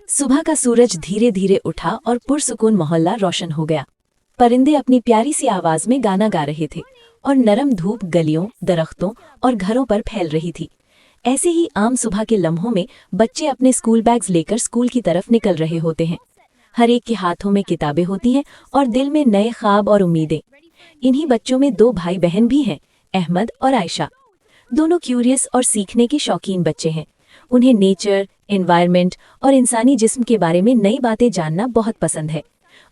सुबह का सूरज धीरे धीरे उठा और पुरसुकून मोहल्ला रोशन हो गया। परिंदे अपनी प्यारी सी आवाज में गाना गा रहे थे और नरम धूप गलियों, दरख्तों और घरों पर फैल रही थी। ऐसे ही आम सुबह के लम्हों में बच्चे अपने स्कूल बैग्स लेकर स्कूल की तरफ निकल रहे होते हैं। हर एक के हाथों में किताबें होती हैं और दिल में नए ख्वाब और उम्मीदें। इन्हीं बच्चों में दो भाई बहन भी हैं, अहमद और आयशा। दोनों क्यूरियस और सीखने के शौकीन बच्चे हैं। उन्हें नेचर, एनवायरनमेंट और इंसानी जिस्म के बारे में नई बातें जानना बहुत पसंद है।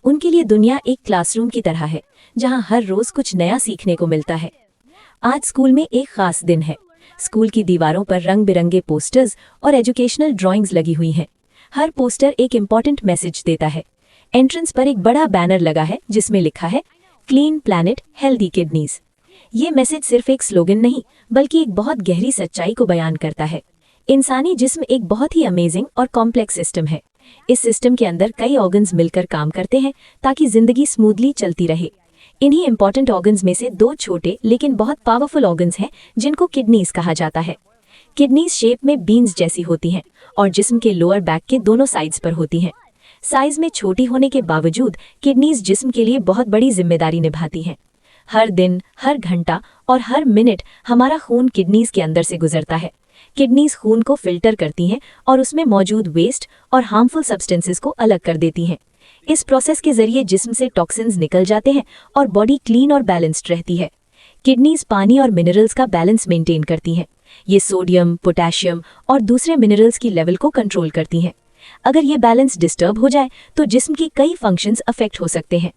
उनके लिए दुनिया एक क्लासरूम की तरह है, जहां हर रोज कुछ नया सीखने को मिलता है। आज स्कूल में एक खास दिन है। स्कूल की दीवारों पर रंग बिरंगे पोस्टर्स और एजुकेशनल ड्राइंग्स लगी हुई हैं। हर पोस्टर एक इम्पॉर्टेंट मैसेज देता है। एंट्रेंस पर एक बड़ा बैनर लगा है जिसमें लिखा है, क्लीन प्लैनेट, हेल्दी किडनीज। ये मैसेज सिर्फ एक स्लोगन नहीं, बल्कि एक बहुत गहरी सच्चाई को बयान करता है। इंसानी जिस्म एक बहुत ही अमेजिंग और कॉम्प्लेक्स सिस्टम है। इस सिस्टम के अंदर कई ऑर्गन्स मिलकर काम करते हैं ताकि जिंदगी स्मूथली चलती रहे। इन्हीं इंपॉर्टेंट ऑर्गन्स में से दो छोटे लेकिन बहुत पावरफुल ऑर्गन्स हैं जिनको किडनीज कहा जाता है। किडनीज शेप में बीन्स जैसी होती हैं और जिस्म के लोअर बैक के दोनों साइड्स पर होती हैं। साइज में छोटी होने के बावजूद किडनीज जिस्म के लिए बहुत बड़ी जिम्मेदारी निभाती हैं। हर दिन, हर घंटा और हर मिनट हमारा खून किडनीज के अंदर से गुजरता है। किडनीज खून को फिल्टर करती हैं और उसमें मौजूद वेस्ट और हार्मफुल सब्सटेंसेस को अलग कर देती हैं। इस प्रोसेस के जरिए जिस्म से टॉक्सिन्स निकल जाते हैं और बॉडी क्लीन और बैलेंस्ड रहती है। किडनीज पानी और मिनरल्स का बैलेंस मेंटेन करती हैं। ये सोडियम, पोटेशियम और दूसरे मिनरल्स की लेवल को कंट्रोल करती हैं। अगर ये बैलेंस डिस्टर्ब हो जाए तो जिस्म की कई फंक्शंस अफेक्ट हो सकते हैं।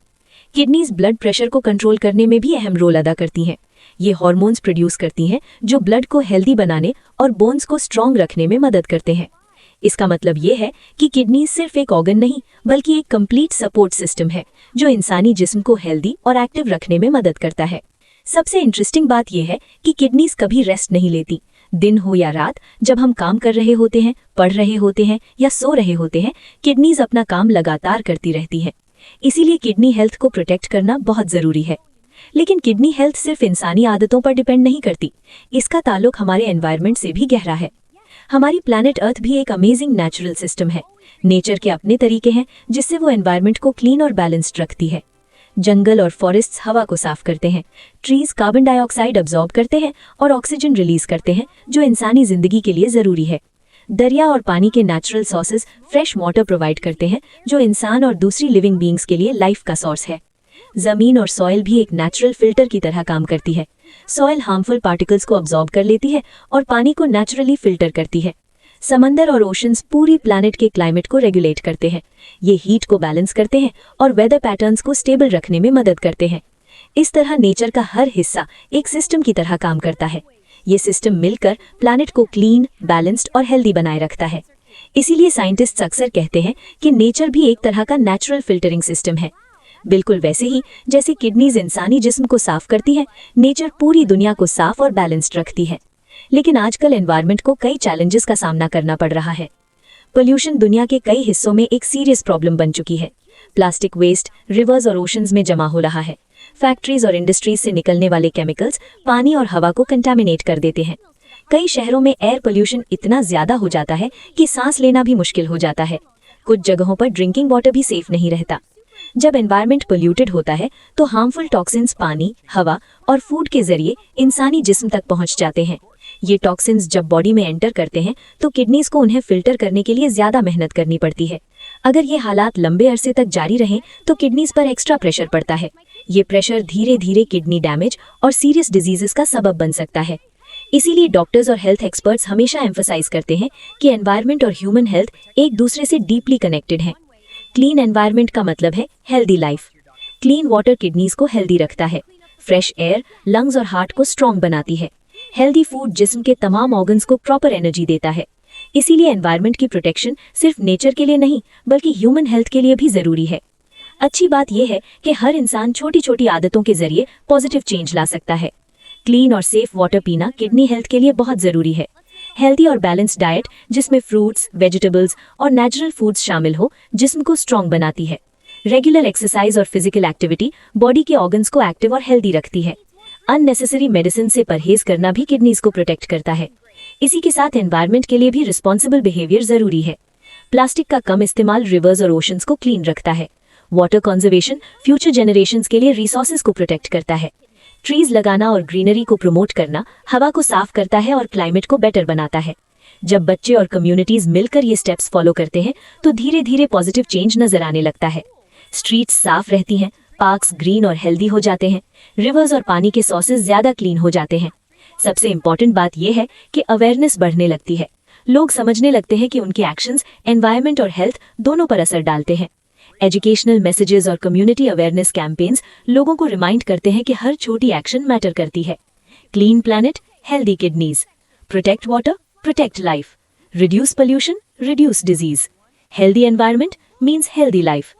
किडनीज ब्लड प्रेशर को कंट्रोल करने में भी अहम रोल अदा करती हैं। ये हार्मोन्स प्रोड्यूस करती हैं जो ब्लड को हेल्दी बनाने और बोन्स को स्ट्रॉन्ग रखने में मदद करते हैं। इसका मतलब ये है कि किडनीज सिर्फ एक ऑर्गन नहीं, बल्कि एक कंप्लीट सपोर्ट सिस्टम है जो इंसानी जिस्म को हेल्दी और एक्टिव रखने में मदद करता है। सबसे इंटरेस्टिंग बात यह है कि किडनीज कभी रेस्ट नहीं लेती। दिन हो या रात, जब हम काम कर रहे होते हैं, पढ़ रहे होते हैं या सो रहे होते हैं, किडनीज अपना काम लगातार करती रहती हैं। इसीलिए किडनी हेल्थ को प्रोटेक्ट करना बहुत जरूरी है। लेकिन किडनी हेल्थ सिर्फ इंसानी आदतों पर डिपेंड नहीं करती। इसका ताल्लुक हमारे एनवायरनमेंट से भी गहरा है। हमारी प्लैनेट अर्थ भी एक अमेजिंग नेचुरल सिस्टम है। नेचर के अपने तरीके हैं जिससे वो एनवायरनमेंट को क्लीन और बैलेंस्ड रखती है। जंगल और फॉरेस्ट्स हवा को साफ करते हैं। ट्रीज कार्बन डाइऑक्साइड अब्जॉर्ब करते हैं और ऑक्सीजन रिलीज करते हैं, जो इंसानी जिंदगी के लिए जरूरी है। दरिया और पानी के natural sources fresh water provide करते हैं, जो इंसान और दूसरी लिविंग बींग्स के लिए लाइफ का सोर्स है। जमीन और सॉइल भी एक नेचुरल फिल्टर की तरह काम करती है। सॉइल हार्मफुल पार्टिकल्स को अब्जॉर्ब कर लेती है और पानी को नेचुरली फिल्टर करती है। समंदर और ओशंस पूरी प्लैनेट के क्लाइमेट को रेगुलेट करते हैं। ये हीट को बैलेंस करते हैं और वेदर पैटर्न्स को स्टेबल रखने में मदद करते हैं। इस तरह नेचर का हर हिस्सा एक सिस्टम की तरह काम करता है। ये सिस्टम मिलकर प्लैनेट को क्लीन, बैलेंस्ड और हेल्दी बनाए रखता है। इसीलिए साइंटिस्ट्स अक्सर कहते हैं कि नेचर भी एक तरह का नेचुरल फिल्टरिंग सिस्टम है। बिल्कुल वैसे ही जैसे किडनीज इंसानी जिस्म को साफ करती है, नेचर पूरी दुनिया को साफ और बैलेंस्ड रखती है। लेकिन आजकल एनवायरनमेंट को कई चैलेंजेस का सामना करना पड़ रहा है। पोल्यूशन दुनिया के कई हिस्सों में एक सीरियस प्रॉब्लम बन चुकी है। प्लास्टिक वेस्ट रिवर्स और ओशंस में जमा हो रहा है। फैक्ट्रीज और इंडस्ट्रीज से निकलने वाले केमिकल्स पानी और हवा को कंटामिनेट कर देते हैं। कई शहरों में एयर पोल्यूशन इतना ज्यादा हो जाता है कि सांस लेना भी मुश्किल हो जाता है। कुछ जगहों पर ड्रिंकिंग वाटर भी सेफ नहीं रहता। जब एनवायरनमेंट पोल्यूटेड होता है तो हार्मफुल टॉक्सिन्स पानी, हवा और फूड के जरिए इंसानी जिस्म तक पहुंच जाते हैं। ये टॉक्सिन्स जब बॉडी में एंटर करते हैं तो किडनीज को उन्हें फिल्टर करने के लिए ज्यादा मेहनत करनी पड़ती है। अगर ये हालात लंबे अरसे तक जारी रहें तो किडनीज पर एक्स्ट्रा प्रेशर पड़ता है। ये प्रेशर धीरे धीरे किडनी डैमेज और सीरियस डिजीजेस का सबब बन सकता है। इसीलिए डॉक्टर्स और हेल्थ एक्सपर्ट्स हमेशा एम्फसाइज करते हैं कि एनवायरनमेंट और ह्यूमन हेल्थ एक दूसरे से डीपली कनेक्टेड हैं। क्लीन एनवायरनमेंट का मतलब है healthy life. Clean water kidneys को हेल्दी रखता है। फ्रेश एयर लंग्स और हार्ट को स्ट्रॉन्ग बनाती है। हेल्दी फूड जिस्म के तमाम ऑर्गन्स को प्रॉपर एनर्जी देता है। इसीलिए एनवायरनमेंट की प्रोटेक्शन सिर्फ नेचर के लिए नहीं, बल्कि ह्यूमन हेल्थ के लिए भी जरूरी है। अच्छी बात यह है कि हर इंसान छोटी छोटी आदतों के जरिए पॉजिटिव चेंज ला सकता है। क्लीन और सेफ वाटर पीना किडनी हेल्थ के लिए बहुत जरूरी है। हेल्दी और बैलेंस्ड डाइट जिसमें फ्रूट्स, वेजिटेबल्स और नेचुरल फूड्स शामिल हो, जिस्म को स्ट्रॉन्ग बनाती है। रेगुलर एक्सरसाइज और फिजिकल एक्टिविटी बॉडी के ऑर्गन्स को एक्टिव और हेल्दी रखती है। अननेसेसरी मेडिसिन से परहेज करना भी किडनीज को प्रोटेक्ट करता है। इसी के साथ एनवायरनमेंट के लिए भी रिस्पॉन्सिबल बिहेवियर जरूरी है। प्लास्टिक का कम इस्तेमाल रिवर्स और ओशंस को क्लीन रखता है। वाटर कंजर्वेशन फ्यूचर जनरेशंस के लिए रिसोर्सेज को प्रोटेक्ट करता है। ट्रीज लगाना और ग्रीनरी को प्रमोट करना हवा को साफ करता है और क्लाइमेट को बेटर बनाता है। जब बच्चे और कम्युनिटीज मिलकर ये स्टेप्स फॉलो करते हैं तो धीरे धीरे पॉजिटिव चेंज नजर आने लगता है। स्ट्रीट्स साफ रहती हैं, पार्क्स ग्रीन और हेल्दी हो जाते हैं, रिवर्स और पानी के सोर्सेज ज्यादा क्लीन हो जाते हैं। सबसे इम्पोर्टेंट बात यह है कि अवेयरनेस बढ़ने लगती है। लोग समझने लगते हैं कि उनके एक्शंस एनवायरनमेंट और हेल्थ दोनों पर असर डालते हैं। एजुकेशनल मैसेजेस और कम्युनिटी अवेयरनेस कैंपेन्स लोगों को रिमाइंड करते हैं कि हर छोटी एक्शन मैटर करती है। Clean planet, healthy kidneys, protect water, protect life, reduce pollution, reduce disease, healthy environment means healthy life.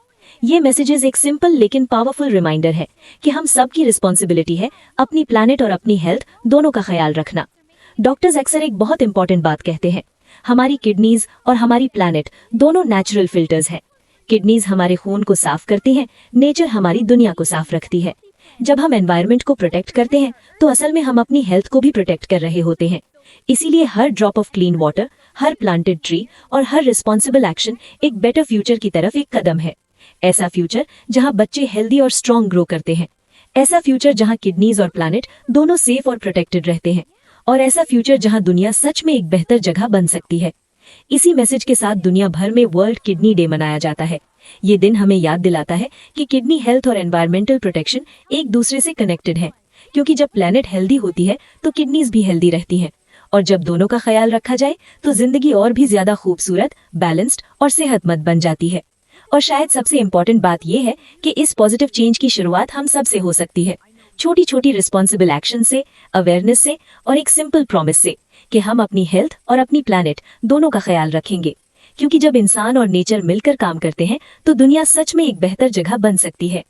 ये मैसेजेस एक सिंपल लेकिन पावरफुल रिमाइंडर है कि हम सबकी रिस्पॉन्सिबिलिटी है अपनी प्लैनेट और अपनी हेल्थ दोनों का ख्याल रखना। डॉक्टर्स अक्सर एक बहुत इंपॉर्टेंट बात कहते हैं, हमारी किडनीज और हमारी प्लैनेट दोनों नेचुरल फिल्टर्स हैं। किडनीज हमारे खून को साफ करती हैं, नेचर हमारी दुनिया को साफ रखती है। जब हम एनवायरनमेंट को प्रोटेक्ट करते हैं तो असल में हम अपनी हेल्थ को भी प्रोटेक्ट कर रहे होते हैं। इसीलिए हर ड्रॉप ऑफ क्लीन वाटर, हर प्लांटेड ट्री और हर रिस्पॉन्सिबल एक्शन एक बेटर फ्यूचर की तरफ एक कदम है। ऐसा फ्यूचर जहां बच्चे हेल्दी और स्ट्रॉन्ग ग्रो करते हैं, ऐसा फ्यूचर जहां किडनीज और प्लैनेट दोनों सेफ और प्रोटेक्टेड रहते हैं, और ऐसा फ्यूचर जहां दुनिया सच में एक बेहतर जगह बन सकती है। इसी मैसेज के साथ दुनिया भर में वर्ल्ड किडनी डे मनाया जाता है। ये दिन हमें याद दिलाता है कि किडनी हेल्थ और एनवायरमेंटल प्रोटेक्शन एक दूसरे से कनेक्टेड है, क्योंकि जब प्लैनेट हेल्दी होती है तो किडनीज भी हेल्दी रहती हैं, और जब दोनों का ख्याल रखा जाए तो जिंदगी और भी ज्यादा खूबसूरत, बैलेंस्ड और सेहतमंद बन जाती है। और शायद सबसे इम्पोर्टेंट बात यह है कि इस पॉजिटिव चेंज की शुरुआत हम सब से हो सकती है, छोटी छोटी रिस्पॉन्सिबल एक्शन से, अवेयरनेस से और एक सिंपल प्रॉमिस से कि हम अपनी हेल्थ और अपनी प्लैनेट दोनों का ख्याल रखेंगे। क्योंकि जब इंसान और नेचर मिलकर काम करते हैं तो दुनिया सच में एक बेहतर जगह बन सकती है।